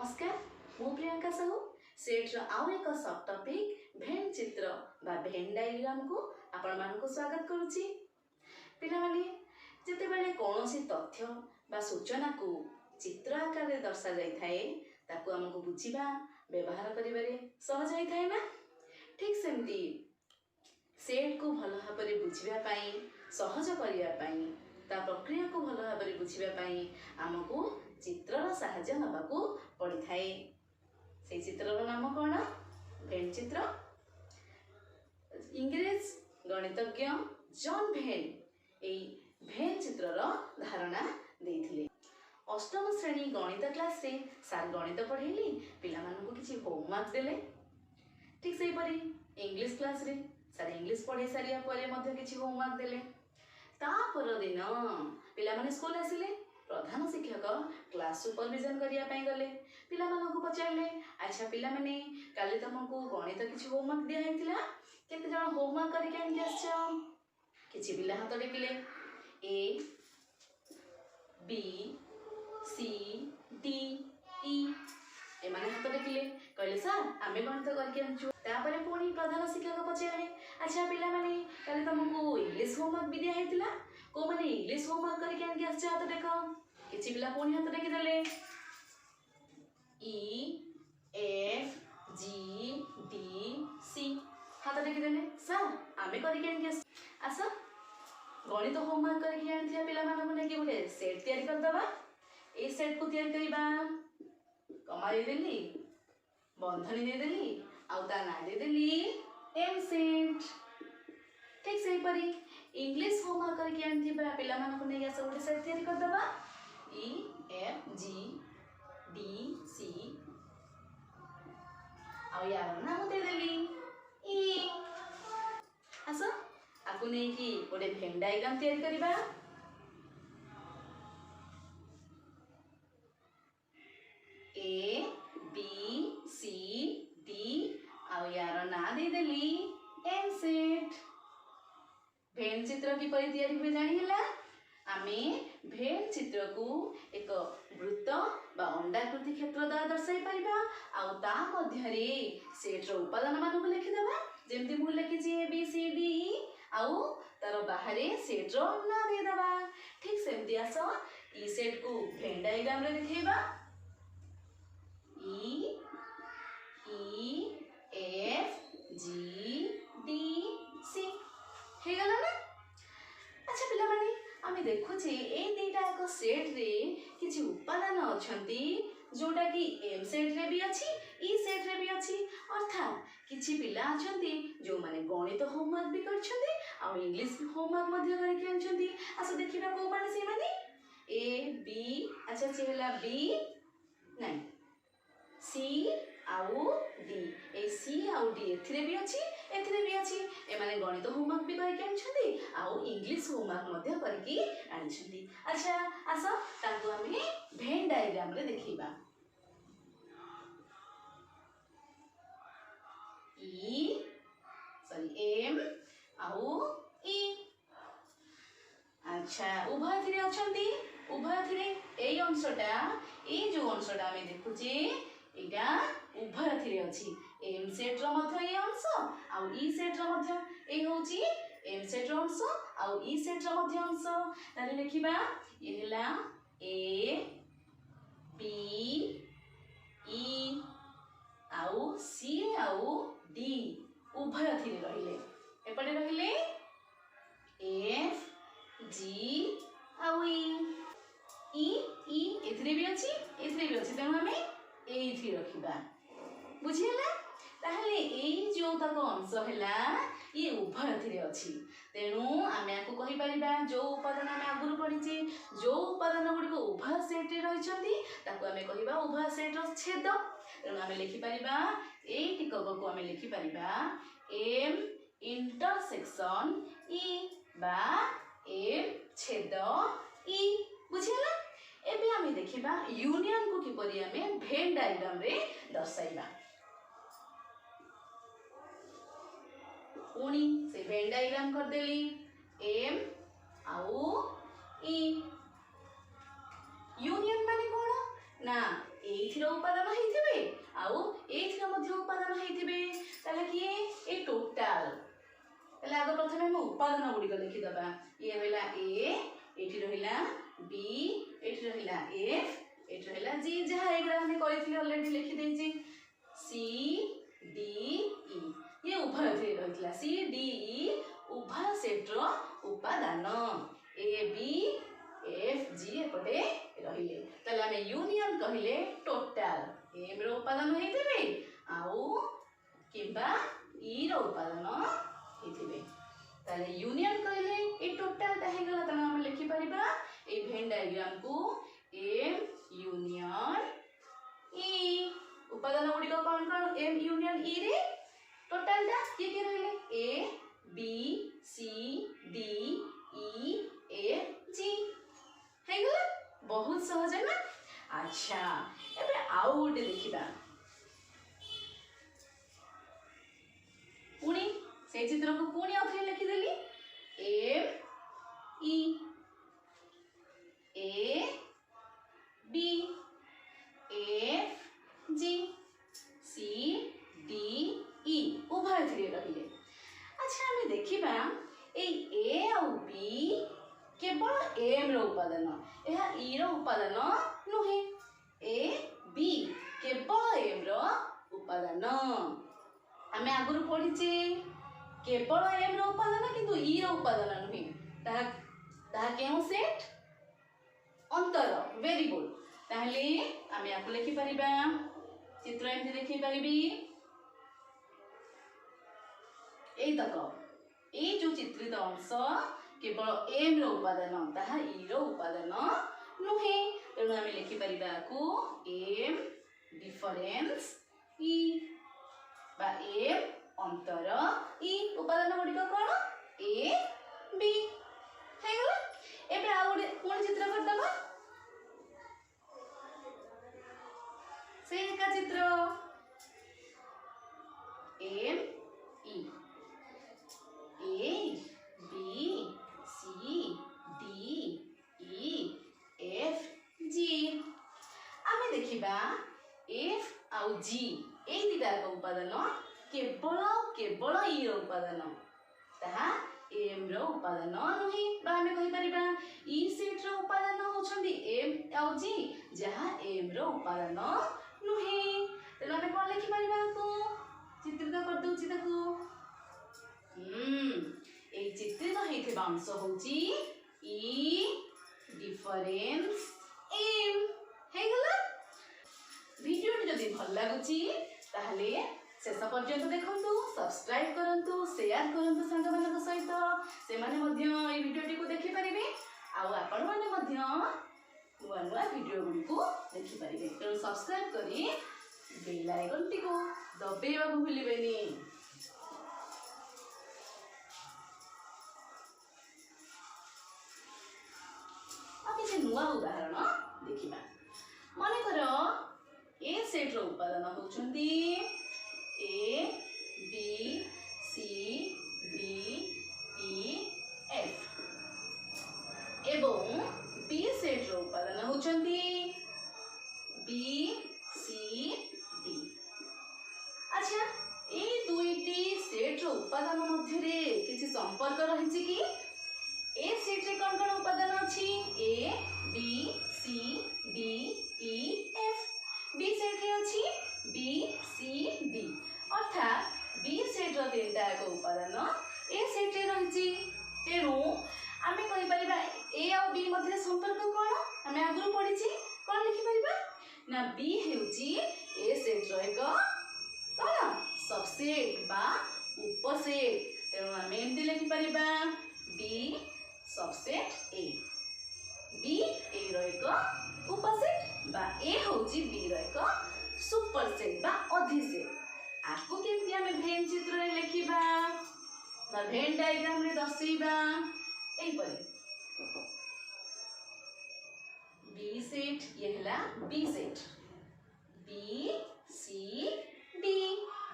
नमस्कार मु प्रियंका साहू सेट्र आउ एक सब टॉपिक भेन चित्र बा भेन डायग्राम को आपण मानक स्वागत करुच्ची। पिला माने जते बेले कोनोसी तथ्य बा सूचना को चित्र आकार रे दर्शा जाय थाए ताकू हमको बुझिबा व्यवहार करिबारे सहज होई थाए ना। ठीक सेमती सेट को भल भाबरे बुझिबा पई सहज करिया पई ता प्रक्रिया को भल भाबरे बुझिबा पई हमको चित्रर साहाय्य नबाकू पड़ी थाए। से चित्रर नाम कौन? भेन चित्र। इंग्रेज गणितज्ञ जॉन भेन एई भेन चित्रर धारणा देथिले। अष्टम श्रेणी गणित क्लास रे सार गणित पढ़ेली पिला मानकु किछि होमवर्क देले। ठीक सेही परी इंग्लिश क्लास रे सार इंग्लिश पढ़े सारिया परे मध्ये किछि होमवर्क देले। ता पर दिन पिला माने स्कूल आसिले प्रधान शिक्षक क्लास सुपरविजन करिया पई गले। पिला मानकु पचारले अच्छा पिला माने काली तुमको गणित किछि होमवर्क दिया हेतिला केते जण होमवर्क करिके आनि आछो? किछि पिला हाथ टेकिले ए बी सी डी ई ए माने हाथ टेकिले कहले सर आमे गणित करके आनछु। तापरे पुणी प्रधान शिक्षक पचारले अच्छा पिला माने काली तुमको इंग्लिश होमवर्क भी दिया हेतिला को माने इंग्लिश होमवर्क करके आनि आछो हाथ देखो। किछि पिला पुणी हाथ टेकी देले ई एफ जी डी सी हाथ टेकी देले सर आमे करके आनि आछो। गणित होमवर्क करके आनिथिया पिला मानकु नेकी गोटे सेट तयारी कर दबा। ए सेट को तयारी करिबा कमा दे देली बंधनी दे देली आउ ता ना दे देली एम सेट। ठीक सेही परी इंग्लिश होमवर्क करके आनिथिबा पिला मानकु नेकी आस गोटे सेट तयारी कर दबा ई एफ जी डी सी आउ यार नाम दे देली ई। आस आकु नेकी गोटे भेन डायग्राम तयारी करिबा। ए बी सी डी आउ यार ना दे देली एम सेट। भेन चित्र की परि तयारी हुए जानि होला। आमे भेन चित्र को एक वृत्त बा अंडाकृति क्षेत्र द्वारा दर्शाई परिबा आउ ता मध्य रे सेट रो उपादान मानकु लिखि देबा। जेमति मु लिखिछि ए बी सी डी ई आउ तार बाहरे सेट रो ना दे देबा। ठीक सेमति आस ई सेट को भेन डायग्राम रे देखैबा ई एफ जी डी सी हे गला ना। अच्छा पिला माने आमे देखुछे ए दुईटा एक सेट रे किछि उपादान अछंती जोटा कि एम सेट रे भी अछि ई सेट रे भी अछि। अर्थात किछि पिला अछंती जो माने गणित होमवर्क भी करछंती आ इंग्लिश होमवर्क मध्ये करके आछंती। आसो देखिबा को माने से माने ए बी अच्छा से होला बी नहीं सी आउ डी ए सी आउ डी एथिरे भी अछि एथिरे भी अछि। ए माने गणित होमवर्क भी करके आछंती आउ इंग्लिश होमवर्क मध्ये करके आछंती। अच्छा आसो ताकू हमें भेन डायग्राम रे देखिबा। ई सॉरी एम आउ ई अच्छा उभय थिरे अछंती उभय थिरे एई अंशटा ए जो अंशटा हमें देखुचे एटा उभय थिरे अछि। एम सेट रो मध्य ए अंश आउ ई सेट रो मध्य ए होची एम सेट रो अंश आउ ई सेट रो मध्य अंश। ताले लिखिबा ए हला ए बी ई आउ सी आउ डी उभय थिरे रहिले। एपटे रहिले एफ जी आउ ई एथिरे भी अछि एथिरे भी अछि तेनु हमें एथि रखिबा। बुझिला ताहले एई जो तक अंश हैला ये उभय थिरे अछि तेनु आमे आकु कहि परिबा जो उपादान आमे आगुरु पढिछि जो उपादान गुडी को उभय सेट रे रहिछंती ताकु आमे कहिबा उभय सेट रो छेद। तेनु आमे लिखि परिबा एई टिकक को आमे लिखि परिबा एम इंटरसेक्शन ई बा एम छेद ई। बुझिला एबे आमे देखिबा यूनियन को किपरि आमे भेन डायग्राम रे दर्शाइबा। पुणी से भेन डायग्राम कर देली एम आउ ई यूनियन माने कोन ना एइथिर उपादान ताले आगे प्रथम हम उपादान गुड़िक लिखिदबा ये रहिला ए एठी रहिला बी एठी रहिला एफ एठी रहिला जी जहाँ एगुड़ा हम करिथिले ऑलरेडी लिखि देछि सी डी ई ये उभय रहिला सी डी ई उभय सेट रो उपादान ए बी एफ जी एपटे रहिले ताले हम यूनियन कहिले टोटल एम रो उपादान हेतिबे आउ किबा ई रो उपादान हेतिबे ताले यूनियन कहिले ए टोटल ता हे गला ताले हम लिखि परिबा ए वेन डायग्राम को एम यूनियन ई उपादान गुडी को कौन कौन एम यूनियन ई रे टोटल टा के रहिले A B C D E F G हे गला बहुत सहज है ना। अच्छा एबे आउ गोटे देखिबा पुणी से चित्र को पुणी आउथरे लिखि देली M E A B F G C D E उभय थ्री रहिले। अच्छा हमें देखिबा ए आउ बी केवल एम रो उपादान यह ई रो उपादान नुहे ए बी केवल एम रो उपादान आमे आगुरु पढिचे केवल एम रो उपादान किंतु ई रो उपादान नुहे ता केउ सेट अंतर वेरी गुड ताहले आमे आपको लिखि परिबा चित्र एमति देखि परिबी ए तक ए जो चित्रित अंश केवल एम रो उपादान ताहा ई रो उपादान नुहे तेणु आमे लिखि परिबा को एम डिफरेंस ई बा एम अंतर ई उपादान गुडी कोन ए बी हे गला एबे आ गुडी कोन चित्र कर दबा से का चित्र एम ई A B C D E F G आमे देखिबा एफ आउ जी ए दिटा उपादान केवल ई रो उपादान ताहा एम रो उपादान नुहे बा आमे कहि परिबा ई सेट रो उपादान होछंदी एम आउ जी जहा एम रो उपादान नुहे तेनु आमे कोन लिखि परिबा को चित्रित कर दोछि ताकू ए चित्रित हेथिबा अंश होछि ई डिफरेंस एम हे गला वीडियो जदि भल लागुछि ताहले शेष पर्यंत देखंतु सब्सक्राइब करंतु शेयर करंतु संग मानक सहित से माने मध्य ए वीडियो को देखि परिबे आ आपण माने मध्य नुआ नुआ वीडियो गुडी को देखि परिबे तेणु सब्सक्राइब करी बेल आइकन टी को दबेबा को भूलिबेनी। नुआ उदाहरण देखिबा माने करो ए सेट रो उपादान होचंदी A B C D E F एवं बी सेट रो उपादान होचंदी बी सी डी। अच्छा ए दुईटी सेट रो उपादान मध्य रे किछि संपर्क रहिछि कि ए सेट रे कोन कोन उपादान अछि A B C D E F B set रे अछि बी सी डी अर्थात बी सेट रो तीनटा एक उपादान ए सेट रे रहिछि तेणु आमे कहि परिबा ए और बी मध्य संपर्क कोन आमे आगु पढिछि कोन लिखि परिबा ना बी हेउछि ए सेट रो एक कोन सबसेट बा उपसेट तेणु आमे एमति लिखि परिबा बी सबसेट ए बी ए रो एक उपसेट बा ए होची बी रो एक सुपरसेट बा अधिसेट आको केमति हमें भेन चित्र रे लिखिबा बा भेन डायग्राम रे दर्शैबा एई परे बी सेट ये हला B set B C D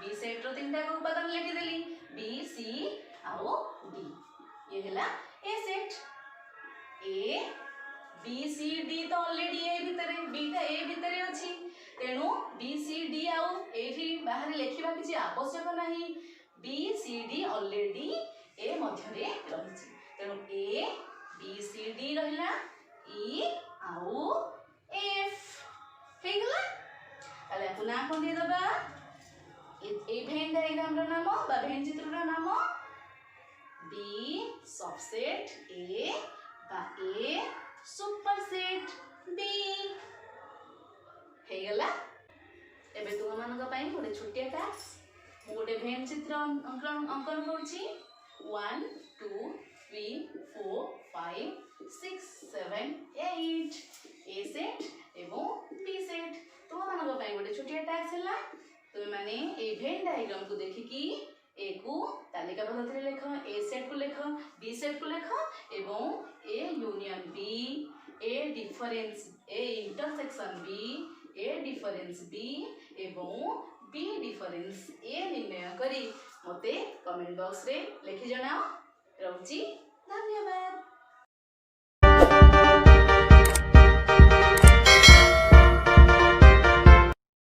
B set रो तीनटा को उपादान लिखि देली बी सी आओ डी ये हला A set A B C D तो ऑलरेडी ए भितरे बी ता ए भितरे अछि तेणु बी सी डी आउ एठी बाहर लिखिबा किछि आवश्यक नाही बी सी डी ऑलरेडी ए मध्य रही तेणु ए बी सी डी रहा ई आउ एफ हेगला ताले आपु ना कोन दे दबा ए भेन डायग्राम रो नाम बा भेन चित्र रो नाम बी सबसेट ए बा ए सुपरसेट बी हेगला एबे तुम मानक पई गोटे छोटिया टास्क मु गोटे भेन चित्र अंकन करूची 1 2 3 4 5 6 7 8 ए सेट एवं बी सेट तुम मानक पई गोटे छोटिया टास्क हैला तुम माने ए भेन डायग्राम को देखिकी ए को तालिका पद्धति लेख ए सेट को लेख बी सेट को लेख एवं A union B A difference A intersection B A difference B एवं बी डिफरेंस ए निर्णय करी मते कमेंट बॉक्स रे लिखि जणाओ रहउची।